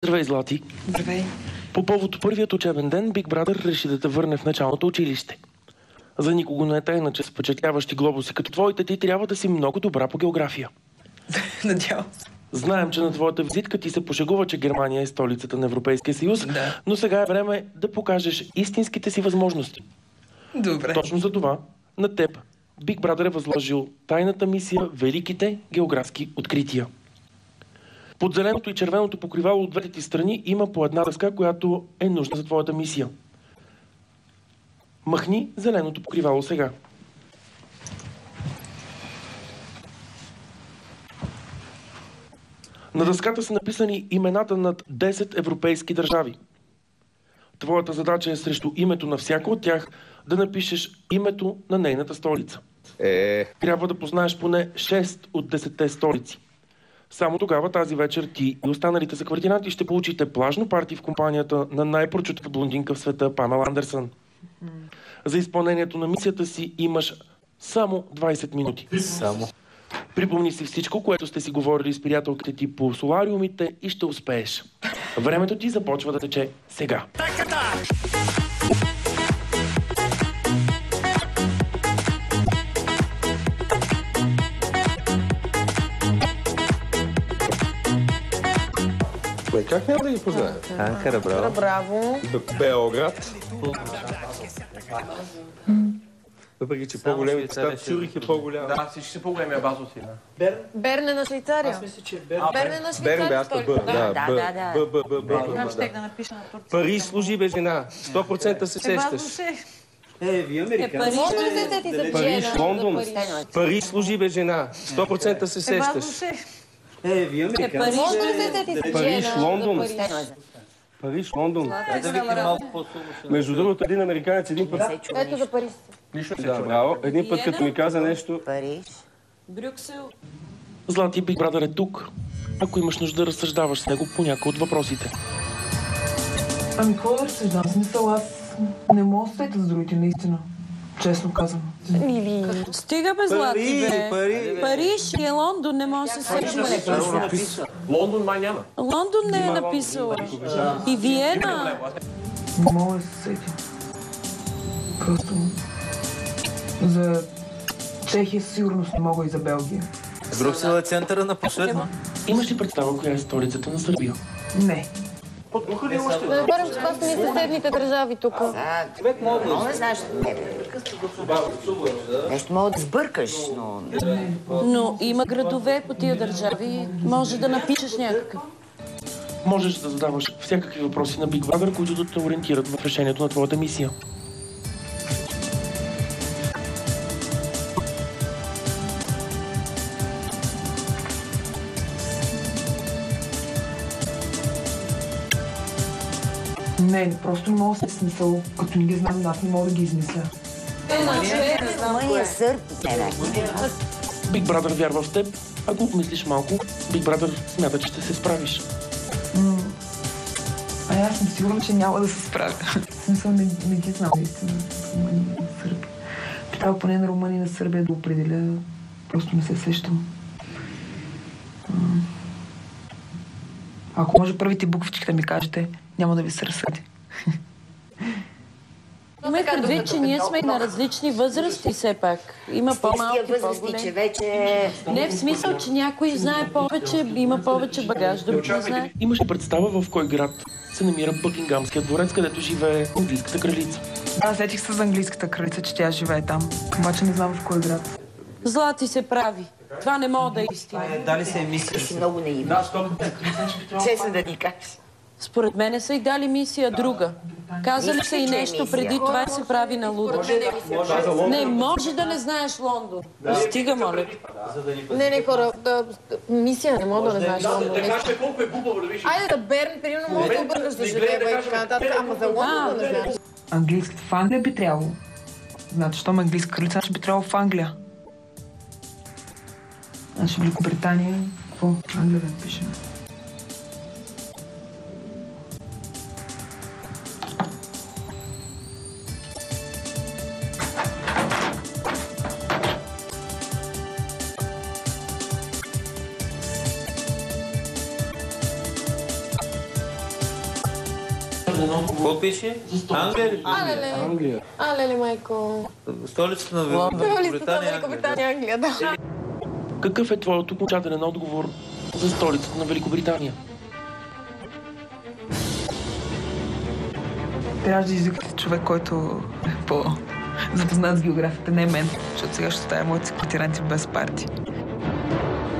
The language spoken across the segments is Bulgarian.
Здравей, Злати. Здравей. По повод първият учебен ден, Big Brother реши да те върне в началното училище. За никого не е тайна, че с впечатляващи глобуси като твоите ти трябва да си много добра по география. Надявам се. Знаем, че на твоята визитка ти се пошегува, че Германия е столицата на Европейския съюз, Да. но сега е време да покажеш истинските си възможности. Добре. Точно за това на теб Big Brother е възложил тайната мисия Великите географски открития. Под зеленото и червеното покривало от двете ти страни има по една дъска, която е нужна за твоята мисия. Махни зеленото покривало сега. На дъската са написани имената над 10 европейски държави. Твоята задача е срещу името на всяка от тях да напишеш името на нейната столица. Трябва да познаеш поне 6 от 10 столици. Само тогава тази вечер ти и останалите съквартинанти ще получите плажно парти в компанията на най-прочутата блондинка в света Памела Андерсън. За изпълнението на мисията си имаш само 20 минути. Само. Припомни си всичко, което сте си говорили с приятелките ти по солариумите и ще успееш. Времето ти започва да тече сега. Как няма да ги познаем? Анкара, браво. Браво. Белград. Въпреки, че по-големите там, Цюрих е по-голям. Да, всички са по-големи, а база отина. Берн е на Швейцария. Аз мисля, че Берн е на Берн Швейцария. бе, аз на Б. Да. Б. Щех да напиша на турци. Париж служи бе жена. 100% се сещаш. вие американци. Може ли да сети за Париж, Джена? Лондон. Париж служи бе жена. 100% се сещаш. вие американци. Може ли да сети за Париж, Джена? Лондон. Париж, Лондон. Между другото, един американец един път... Ето за Париж. Да, браво. Един път, като ми каза нещо... Париж. Брюксел. Злати, Big Brother е тук. Ако имаш нужда да разсъждаваш с него по някои от въпросите. Ами, какво да разсъждам? В смисъл, аз не мога да сета с другите, наистина. Честно казвам. Стига бе, Злати, бе. Париж и Лондон не може да се сещаш. Лондон май няма. Лондон не е написала. И Виена. Не мога да се сетя. Просто... За Чехия със сигурност не мога и за Белгия. Брюксел е центъра на последно. Имаш ли представа коя е столицата на Сърбия? Не. Да не говорим, че това са ни съседните държави тук. Човек мога да знаеш. Нещо мога да сбъркаш, но... Но има градове по тия държави. Може да напишеш някакъв. Можеш да задаваш всякакви въпроси на Big Brother, които да те ориентират в решението на твоята мисия. Не, просто не мога да се смисъл. Като не ги знам, аз не мога да ги измисля. Май е сърб. Big Brother вярва в теб, ако обмислиш малко, Big Brother смята, че ще се справиш. Аз съм сигурна, че няма да се справя. В смисъл, не ги знам наистина. Румъния и Сърбия. Трябва поне на Румъния и на Сърбия да определя. Просто не се сещам. Ако може първите буквички да ми кажете, няма да ви се разсъди. Имай предвид, че ние сме на различни възрасти все пак. Има по-малки, възрасти, че по-големи. вече... Не в смисъл, че някой знае повече, има повече багаж, друг не знае. Имаш ли представа в кой град се намира Бъкингамският дворец, където живее английската кралица? Аз сетих се за английската кралица, че тя живее там. Обаче не знам в кой град. Злати се прави. Това не мога да е истина. Дали се емисия. Ти си много наивен. Честно да ни кажеш. Според мене са и дали мисия друга. Казали са и нещо преди това и се прави на луда. Не, може да не знаеш Лондон. Стига, моля. Не, хора, мисия не мога да не знаеш Лондон. Да кажете колко е глупаво да виж. Айде да Берн, примерно, може да обърнеш да живее и така нататък, ама за Лондон да не знаеш. Английската в Англия би трябвало. Значи, щом е английска кралица, ще би трябвало в Англия. Значи Великобритания, какво? Англия да напишем. Какво пише? Англия ли? Англия. Алеле, майко. Столицата на Великобритания, Англия, да. Какъв е твоят окончателен отговор за столицата на Великобритания? Трябваше да изискате човек, който е по-запознат с географията, не мен, защото сега ще оставя моите секретаранти без партии.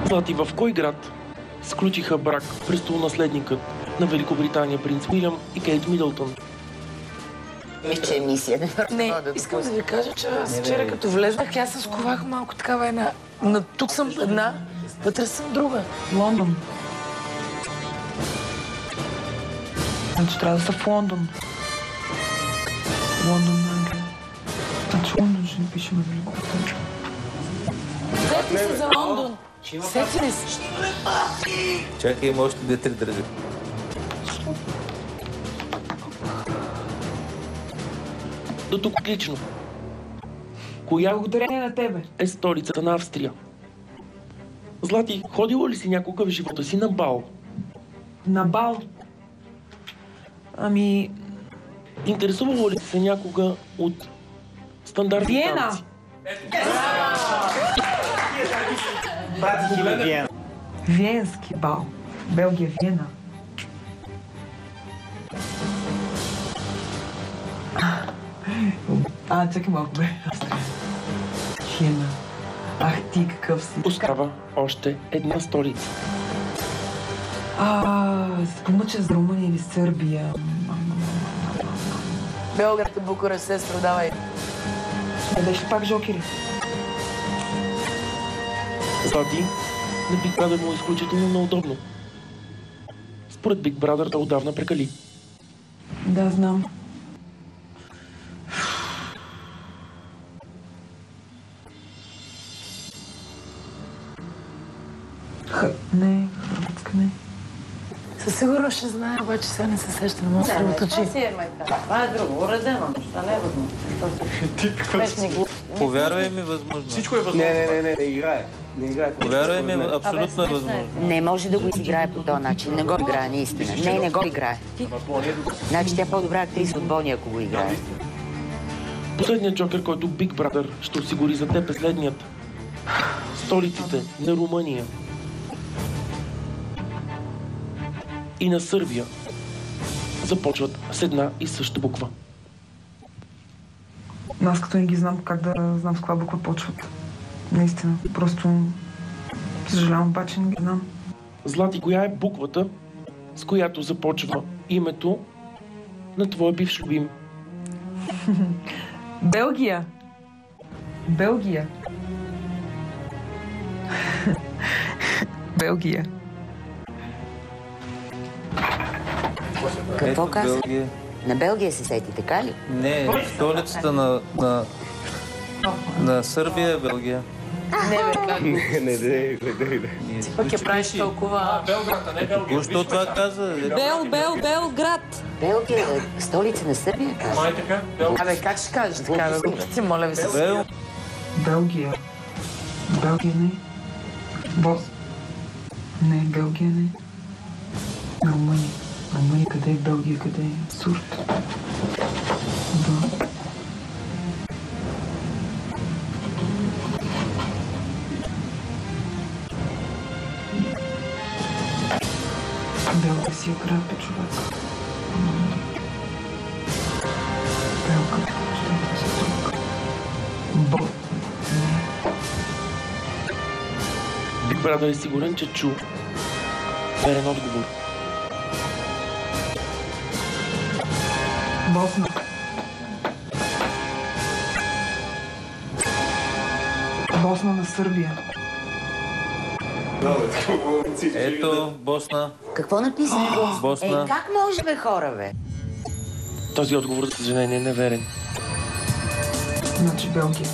Злати, в кой град сключиха брак престолонаследникът на Великобритания принц Уилям и Кейт Мидълтън? Мисля, емисия. Не, искам да ви кажа, че аз вчера като влезнах, аз се сковах малко такава една. Но тук съм една, вътре съм друга. Лондон. Значи трябва да са в Лондон. Лондон, Англия. Значи Лондон ще напишем на Великобритания. Сети се за Лондон. Сети ли се? Чакай, има още 2-3 държи. До тук отлично. Коя Благодарение на тебе. е столицата на Австрия? Злати, ходила ли си някога в живота си на бал? На бал. Ами... Интересувала ли си се някога от стандартни Виена! танци? Виенски бал. Белгия, Виена. Чакай малко, бе. Виена. Ах, ти какъв си. Остава още една столица. Спомня, че с Румъния или Сърбия. Белград и Букурещ, сестро, давай. Не беше пак жокери. Злати, на Big Brother му е изключително неудобно. Според Big Brother той отдавна прекали. Да, знам. Не, Хърватска не. Със сигурност ще знае, обаче сега не се сеща, не мога да се оточи. Това е друго, уредено неща, не е възможно. Повярвай ми, възможно. Всичко е възможно. Не играе. Не играе. Повярвай ми, абсолютно е възможно. Не може да го изиграе по този начин. Не го играе, наистина. Не го играе. Значи тя е по-добра актриса от Бони, ако го играе. Последният джокер, който Big Brother ще осигури за теб е следният. Столиците на Румъния и на Сърбия започват с една и съща буква. Аз като не ги знам, как да знам с каква буква почват. Наистина. Просто съжалявам, обаче не ги знам. Злати, коя е буквата, с която започва името на твоя бивш любим? Белгия. Белгия. Белгия. Какво каза? Белгия. На Белгия се сети, така ли? Не, столицата на Сърбия е Белгия. Не. Пък я правиш толкова... Току-що това каза. Белград. Белгия е столица на Сърбия, каза. Абе, как ще кажеш така, бе? Глупости, моля ви се. Белгия. Белгия не. Не, Белгия не. Румъния. Румъния къде е? Белгия къде е? Абсурд. Да. Белгия си е град, бе, човек. Белград. Ще се тук. Big Brother е сигурен, че чу верен отговор. Босна. Босна на Сърбия. Ето, Босна. Какво написа? Босна. Как може, бе, хора, бе? Този отговор, за съжаление, е неверен. Значи Белгия.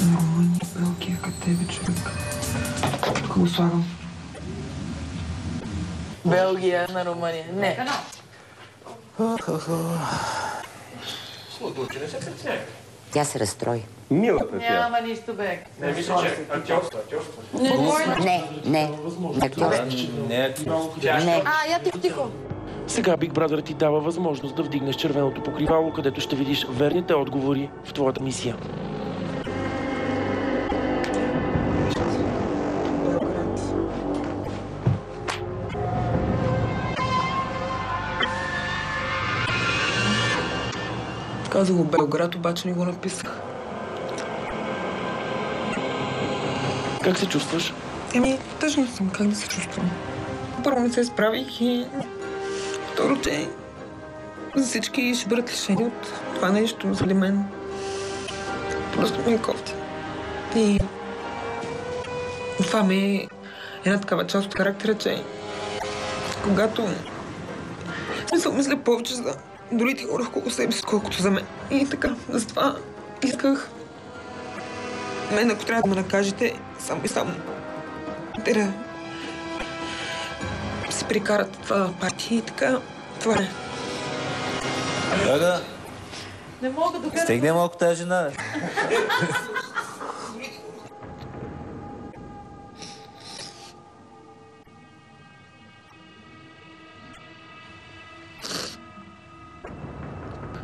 Румъния, Белгия, къде бе, човек? Тук го слагам. Белгия на Румъния. Не. Тя се разстрои. Милата тя. Няма нищо, бе. Не, мисля, че актьорство. Не. Актьорство. Не. Я тихо. Сега Big Brother ти дава възможност да вдигнеш червеното покривало, където ще видиш верните отговори в твоята мисия. Казах го Белград, обаче не го написах. Как се чувстваш? Тъжно съм. Как да се чувствам? Първо не се справих и второ, че за всички ще бъдат лишени от това нещо заради мен. Просто ми е кофти. И това ми е една такава част от характера, че когато смисъл мисля повече за другите хора около себе си, колкото за мен. И така, затова исках мен, ако трябва да ме накажете, само и само да се прикарат това партия и така, това е. Драга, Не мога да кажа. стегне малко тази жена.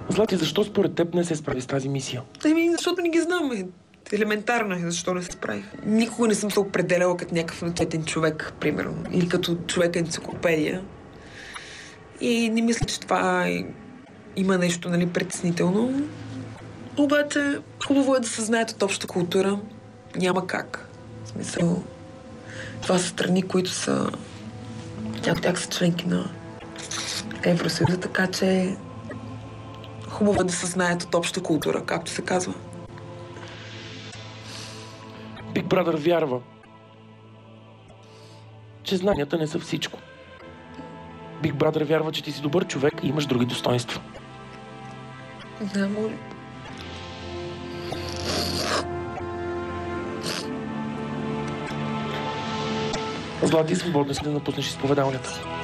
Злати, защо според теб не се справи с тази мисия? Защото не ги знам. Елементарно е, защо не се справих. Никога не съм се определяла като някакъв начетен човек, примерно. Или като човек енциклопедия. И не мисля, че това има нещо, нали, притеснително. Обаче, хубаво е да се знаят от обща култура. Няма как. В смисъл, това са страни, които са... Някои от тях са членки на Евросъюза, така че хубаво е да се знаят от обща култура, както се казва. Big Brother вярва, че знанията не са всичко. Big Brother вярва, че ти си добър човек и имаш други достоинства. Да, моля. Злати, свободно си да напуснеш изповедалнята.